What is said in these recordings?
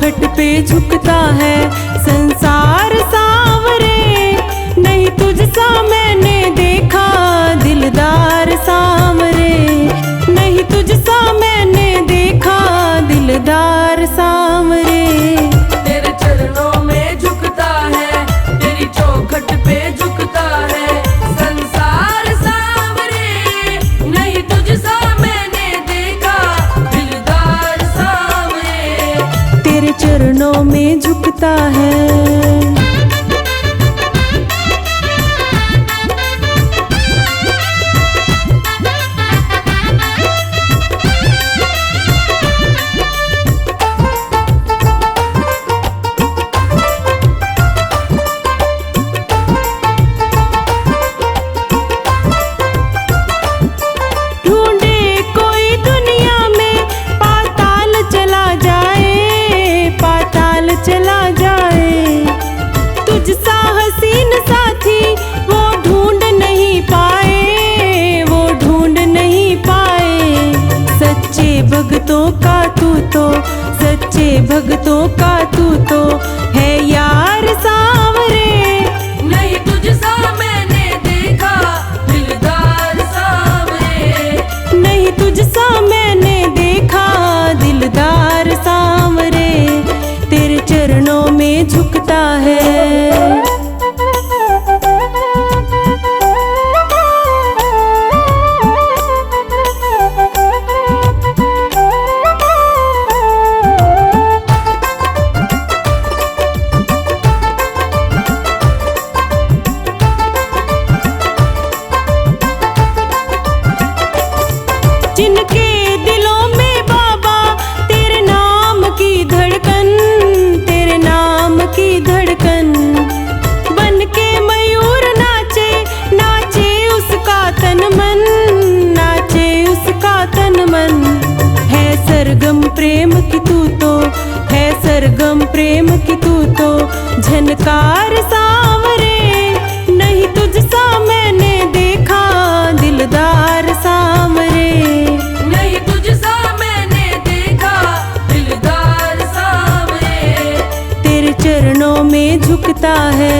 चौखट पे झुकता है संसार सांवरे। नहीं तुझसा मैंने देखा दिलदार सांवरे, नहीं तुझसा मैंने देखा दिलदार सांवरे। तेरे चरणों में झुकता है, तेरी चौखट पे झुकता है संसार सांवरे। नहीं तुझसा मैंने देखा दिलदार सांवरे। तेरे चरणों में झुकता है। चला जाए तुझसा हसीन साथी वो ढूंढ नहीं पाए, वो ढूंढ नहीं पाए। सच्चे भक्तों का तू तो, सच्चे भक्तों का तू तो है यार सांवरे। नहीं तुझसा मैंने देखा दिलदार सांवरे, नहीं तुझसा मैंने देखा दिलदार सांवरे। तेरे चरणों में झुकता है। जिनके दिलों में बाबा तेरे नाम की धड़कन, तेरे नाम की धड़कन बन के मयूर नाचे, नाचे उसका तन मन, नाचे उसका तन मन। है सरगम प्रेम की तू तो, है सरगम प्रेम की तू तो झनकार सांवरे। नहीं तुझसा मैंने देखा दिलदार सांवरे, नहीं तुझसा मैंने देखा दिलदार सांवरे। तेरे चरणों में झुकता है।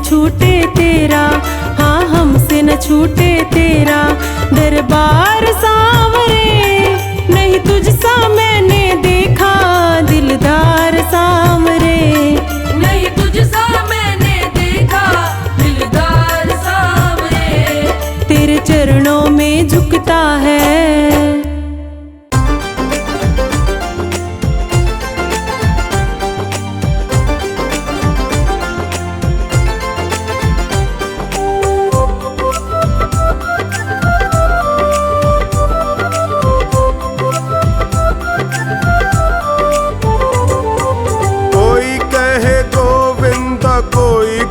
छूटे तेरा, हाँ हमसे न छूटे तेरा दरबार सांवरे। नहीं तुझसा मैंने देखा दिलदार सांवरे, नहीं तुझसा मैंने देखा दिलदार सांवरे। तेरे चरणों में झुकता है।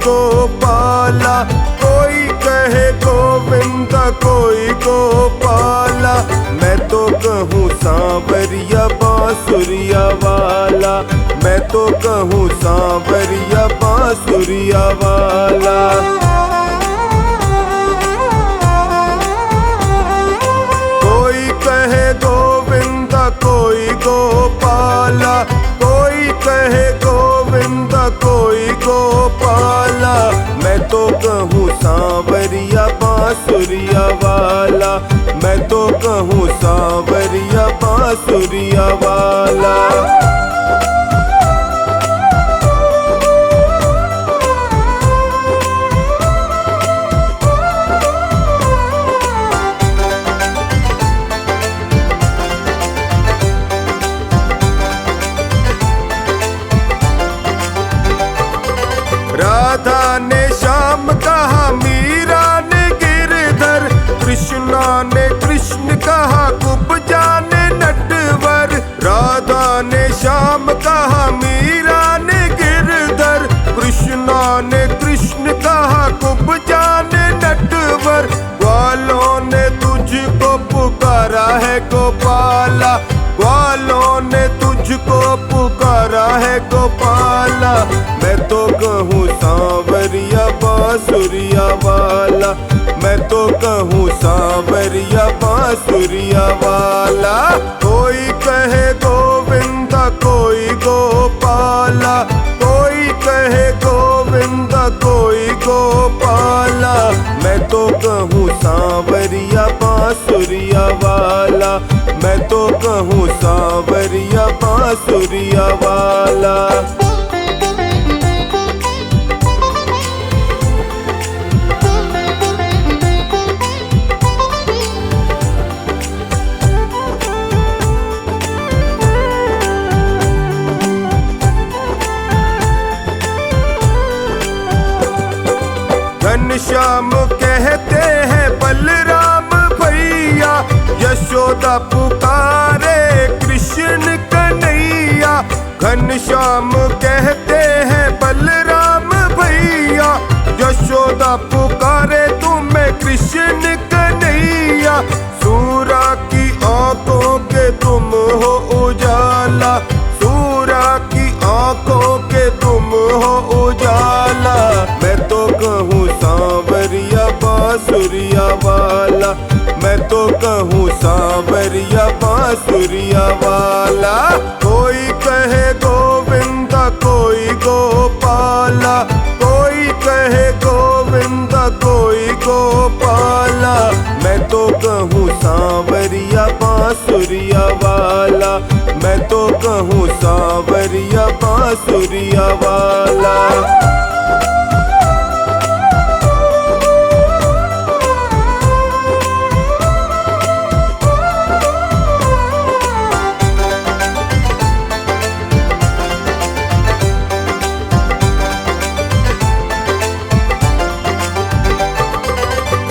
गोपाला, कोई कहे गोविंद कोई गोपाला। मैं तो कहूँ सांवरिया बांसुरिया वाला, मैं तो कहूँ सांवरिया बांसुरिया वाला। कोई कहे गोविंद कोई गोपाला, कोई कहे गोविंद कोई गोपाला। मैं तो कहूँ सांवरिया बांसुरिया वाला, मैं तो कहूँ सांवरिया बांसुरिया वाला। राधा ने श्याम कहा मीर है गोपाला, ग्वालों ने तुझको पुकारा है गोपाला। मैं तो कहूँ सांवरिया बांसुरिया वाला, मैं तो कहूँ सांवरिया बांसुरिया वाला। कोई कहे गोविंदा कोई गोपाला, कोई कहे गोविंदा कोई गोपाला। मैं तो कहूँ सांवरिया बांसुरिया वाला, मैं तो कहूँ सांवरिया बांसुरिया वाला। घनश्याम कहते हैं बलराम भैया, यशोदा पुकारे कृष्ण कन्हैया। घनश्याम कहते हैं बलराम भैया, यशोदा पुकारे तुम्हें कृष्ण कन्हैया। सूरा की आंखों के तुम हो उजाला, सूरा की आंखों के तुम हो उजाला। मैं तो कहूँ सांवरिया बांसुरिया वाला, मैं तो कहूँ सांवरिया बांसुरिया वाला। कोई कहे गोविंदा कोई गोपाला, कोई कहे गोविंदा कोई गोपाला। मैं तो कहूँ सांवरिया बांसुरिया वाला, मैं तो कहूँ सांवरिया बांसुरिया वाला।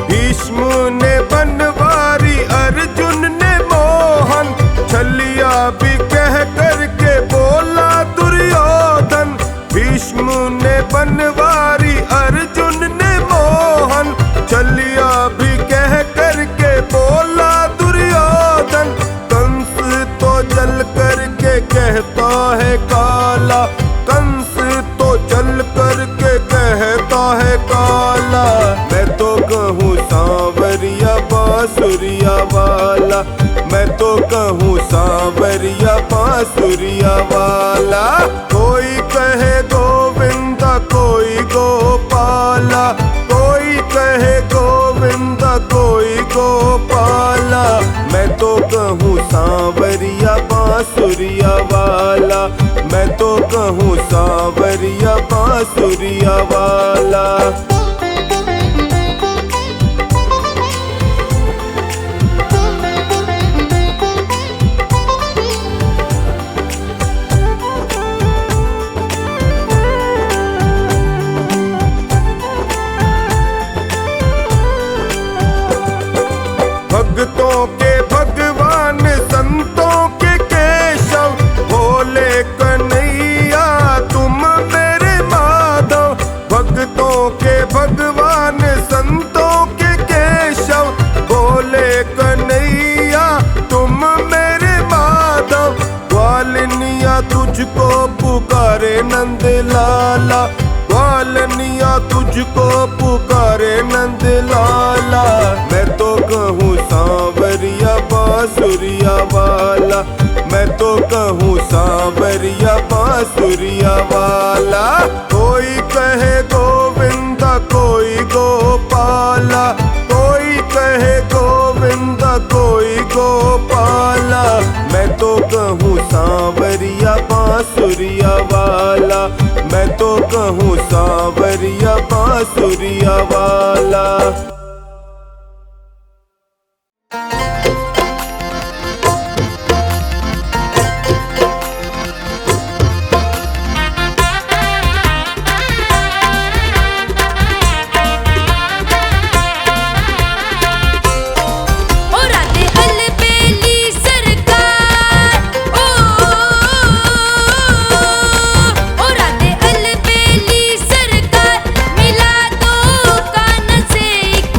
भीष्म ने बनवारी अर्जुन ने मोहन, छलिया भी कह करके बोला दुर्योधन। भीष्म ने बनवारी अर्जुन ने मोहन, छलिया भी कह करके बोला दुर्योधन। कंस तो जल करके कहता है काला, कंस तो जल करके कहता है काला। मैं तो कहूँ सांवरिया बांसुरिया वाला, मैं तो कहूँ सांवरिया बांसुरिया वाला। कोई कहे गोविंदा कोई गोपाला, कोई कहे गोविंदा कोई गोपाला। मैं तो कहूँ सांवरिया बांसुरिया वाला, मैं तो कहूँ सांवरिया बांसुरिया वाला। भक्तों के भगवान संतों के केशव, भोले कन्हैया तुम मेरे माधव। भक्तों के भगवान संतों के केशव, भोले कन्हैया तुम मेरे माधव। ग्वालनिया तुझको पुकारे नंद लाला, ग्वालनिया तुझको पुकारे नंद लाला। मैं तो कहूँ सांवरिया बांसुरिया वाला, मैं तो कहूँ सांवरिया बांसुरिया वाला। कोई कहे गोविंदा कोई गोपाला, कोई कहे गोविंदा कोई गोपाला। मैं तो कहूँ सांवरिया बांसुरिया वाला, मैं तो कहूँ सांवरिया बांसुरिया वाला। राधे अलबेली सरकार, मिला दो कान से एक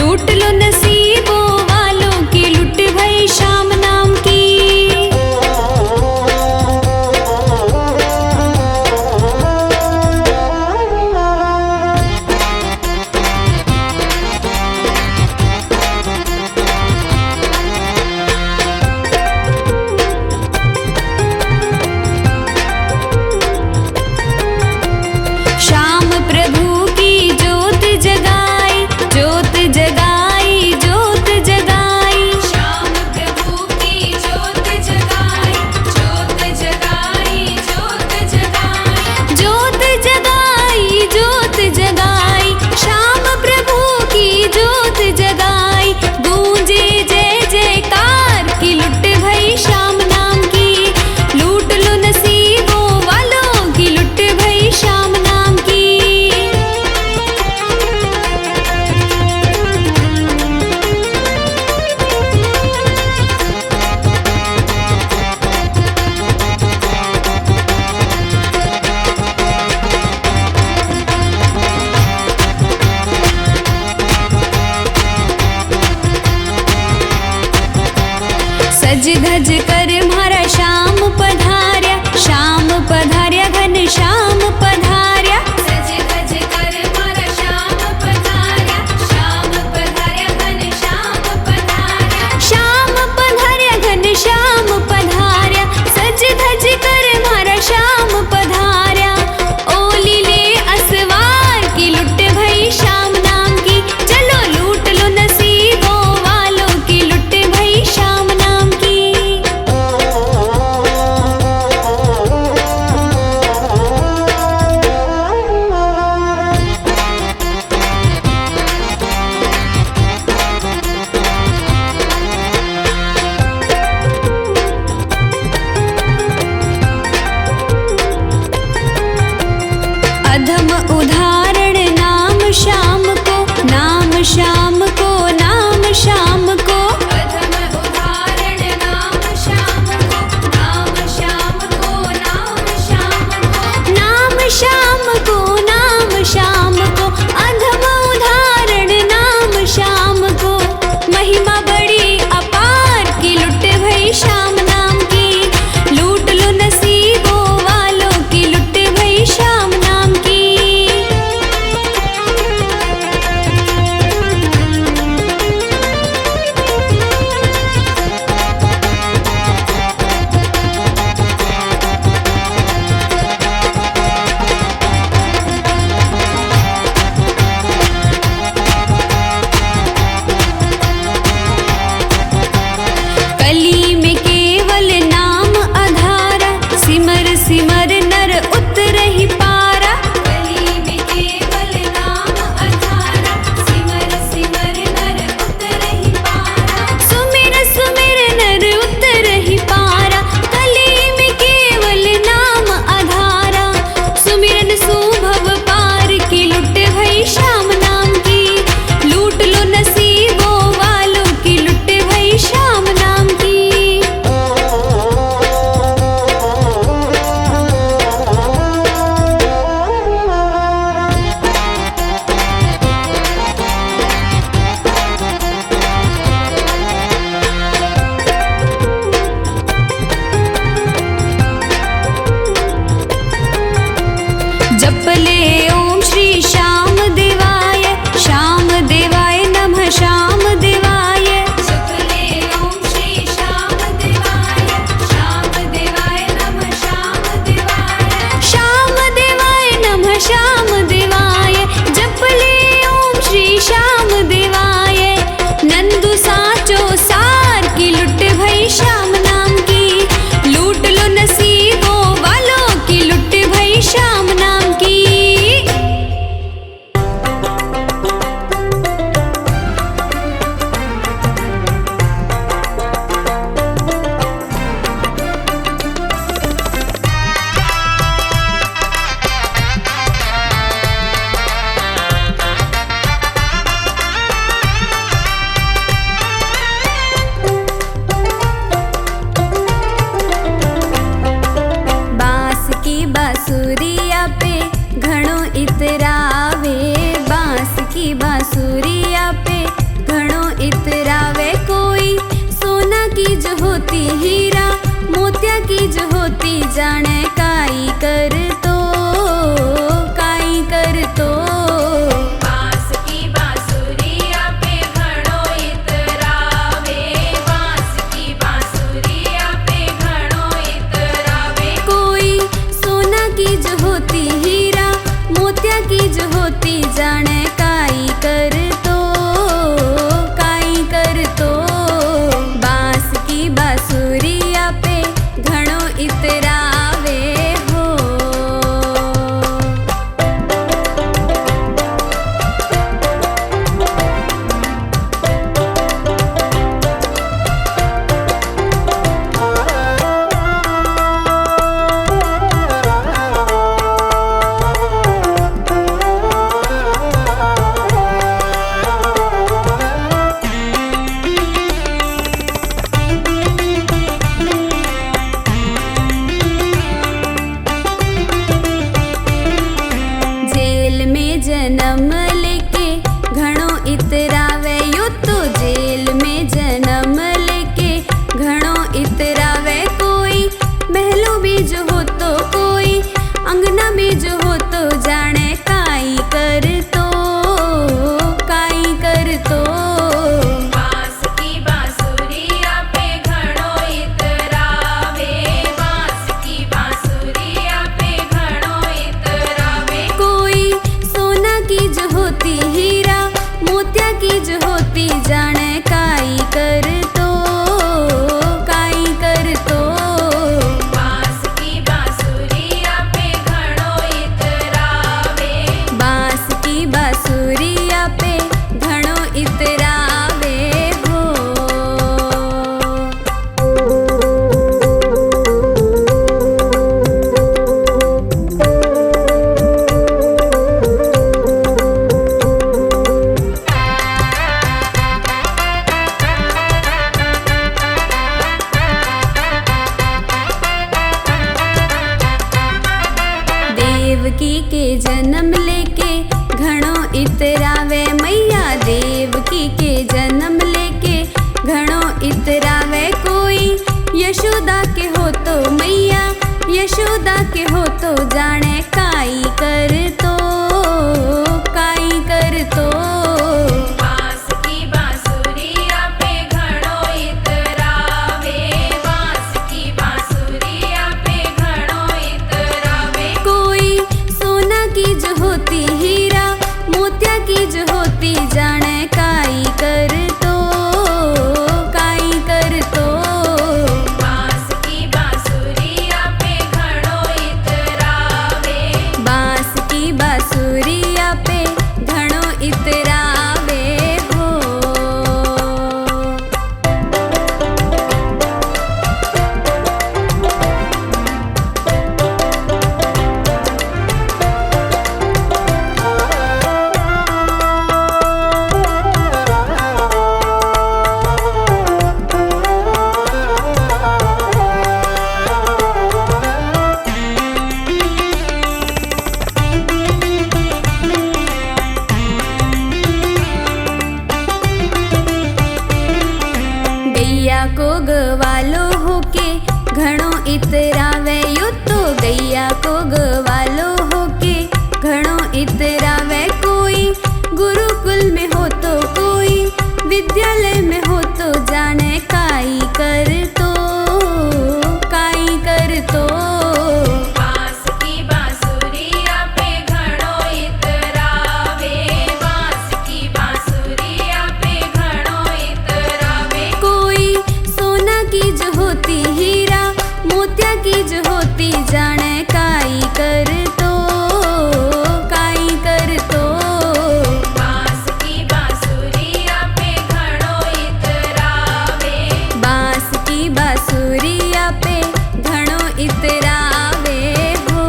लूट लो नसीबों वालों की, लुट भई शाम नाम की। श्याम प्रभु की ज्योत जगाई, ज्योत जगाई, ज्योत जगाई। श्याम प्रभु की ज्योत जगाई, ज्योत जगाई, ज्योत जगाई। ज्योत जगाई, ज्योत जगाई, श्याम प्रभु की ज्योत जगाई। गूंजे जय जयकार की, लुट भई श्याम नाम की। लूट लो नसीबों वालों की, लुट भई श्याम नाम की। सज धज कर म्हारा श्याम पधार्या, श्याम पधार्या, घन श्याम पधार्या। सज धज कर म्हारा श्याम पधार्या, श्याम पधार्या, घन श्याम पधार्या। श्याम पधार्या, घन श्याम पधार्या। सज धज कर म्हारा श्याम पधार्या। ओली ले असवार की, लुट भई श्याम नाम की। चलो लूट लो नसीबों वालों की, लुट भई श्याम नाम की। होती हीरा, मोतिया की जो होती जाने काई कर तो, काई कर तो। बांस की बांसुरिया पे घणो इतरावे, बांस की बांसुरिया पे घणो इतरावे। कोई सोना की जो होती हीरा, मोतिया की जो होती जाने काई कर तो, काई कर तो। बांस की बांसुरिया पे घणो इतरावे हो। जेल में जन्म लेके घणो इतरावे, यो तो जेल में जन्म लेके घणो इतरावे। कोई महलों में जो हो तो, कोई अंगना में जो हो तो जाने काई कर तो, काई कर तो। बांस की बांसुरिया पे घणो इतरावे, बांस की बांसुरिया पे घणो इतरावे। कोई सोना की जो होती हीरा, मोतिया की जो होती जाने काई कर तो, काई कर तो। बांस की बांसुरिया पे घणो इतरावे, बांस की बांसुरिया पे घणो इतरावे हो। देवकी के जन्म लेके घणो इतरावे, मैया देवकी के जन्म लेके घणो इतरावे। कोई यशोदा के हो तो मैया, यशोदा के हो तो जाने काई कर तो, काई कर तो। बांस की बांसुरिया पे घणो इतरावे, बांस की बांसुरिया पे घणो इतरावे। कोई सोना की जो होती हीरा, मोतिया की जो होती जाने काई कर तो, काई कर तो। बांस की बांसुरिया पे घणो इतरावे, बांस की बांसुरिया पे घणो इतरावे हो। गैया को गवालो होके घणो इतरावे, यो तो गैया को गवालो होके घणो इतरावे। कोई गुरुकुल में हो तो, कोई विद्यालय में हो तो जाने काई कर तो, काई कर तो। बांस की बांसुरिया पे घणो इतरावे, बांस की बांसुरिया पे घणो इतरावे। कोई सोना की जो होती हीरा, मोतिया की जो होती जाने काई कर तो, काई कर तो। बांस की बांसुरिया पे घणो इतरावे, बांस की बांसुरिया पे घणो इतरावे हो।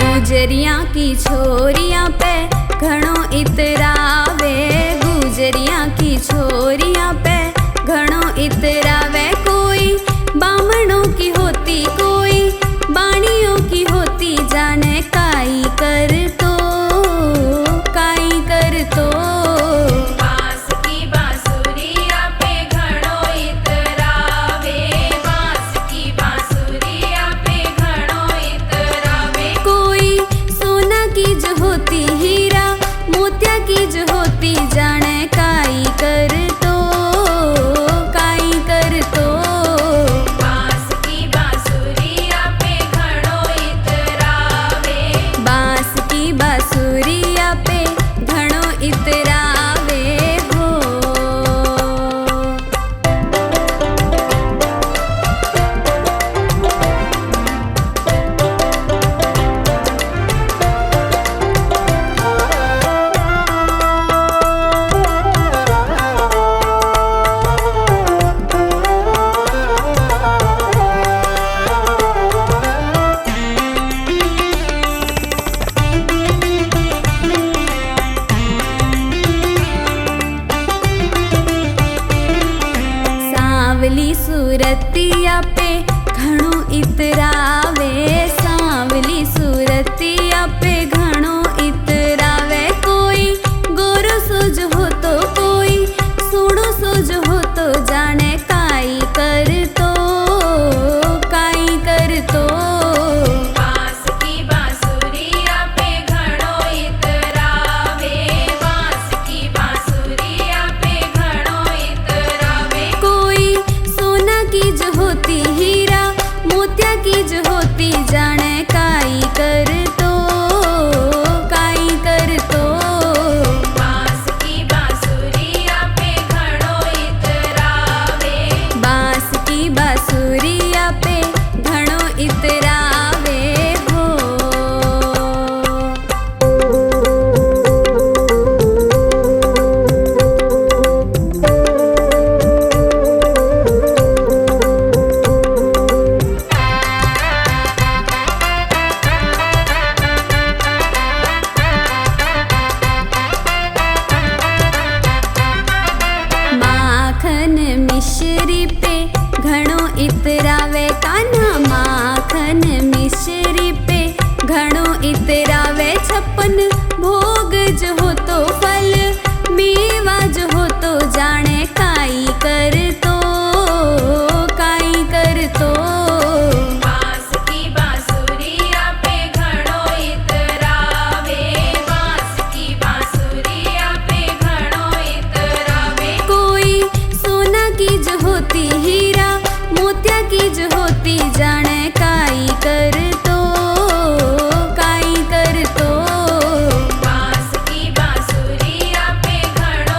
गुजरिया की छोरिया पे घणो इतरावे, गुजरिया की छोरिया पे घणो इतरावे। कोई बामणों की होती, कोई बाणियों की होती, जाने काई कर तो, काई कर तो। बांस की बांसुरिया पे घणो इतरावे, बांस की बांसुरिया पे घणो इतरावे। कोई सोना की जो होती, हीरा मोतिया की जो होती, जाने काई कर तो, काई कर तो। बांस की बांसुरिया पे घणो इतरावे, बांस की बांसुरिया पे घणो इतरावे हो। सांवली सूरतिया पे घणो इतरावे, सांवली सूरतिया पे घणो इतरावे। कोई गोरो सोज हो तो, कोई सोणो सोज हो तो, जाने काई कर तो, काई कर तो। बांस की बांसुरिया पे घणो इतरावे, बांस की बांसुरिया पे घणो इतरावे। कोई सोना की जो होती, हीरा मोतिया की जो होती, जाने काई कर तो, काई कर तो। बांस की बांसुरिया पे घणो इतरावे, बांस की बांसुरिया पे घणो इतरावे हो। माखन मिश्री पे घणो इतरावे, कान्हा माखन मिश्री पे घणो इतरावे। छप्पन भोग जो हो तो, फल मेवा जो हो तो, जाने काई कर तो, काई कर तो। बांस की बांसुरिया पे घणो इतरावे, बांस की बांसुरिया पे घणो इतरावे। कोई सोना की जो होती, हीरा मोतिया की जो होती, जाने काई कर तो, काई कर तो। बांस की बांसुरिया पे घणो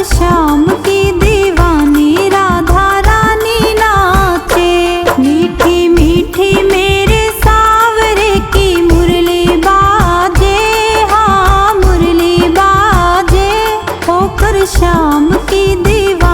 श्याम की दीवानी राधा रानी नाचे। मीठी मीठी मेरे सावरे की मुरली बाजे, हाँ मुरली बाजे, होकर श्याम की दीवानी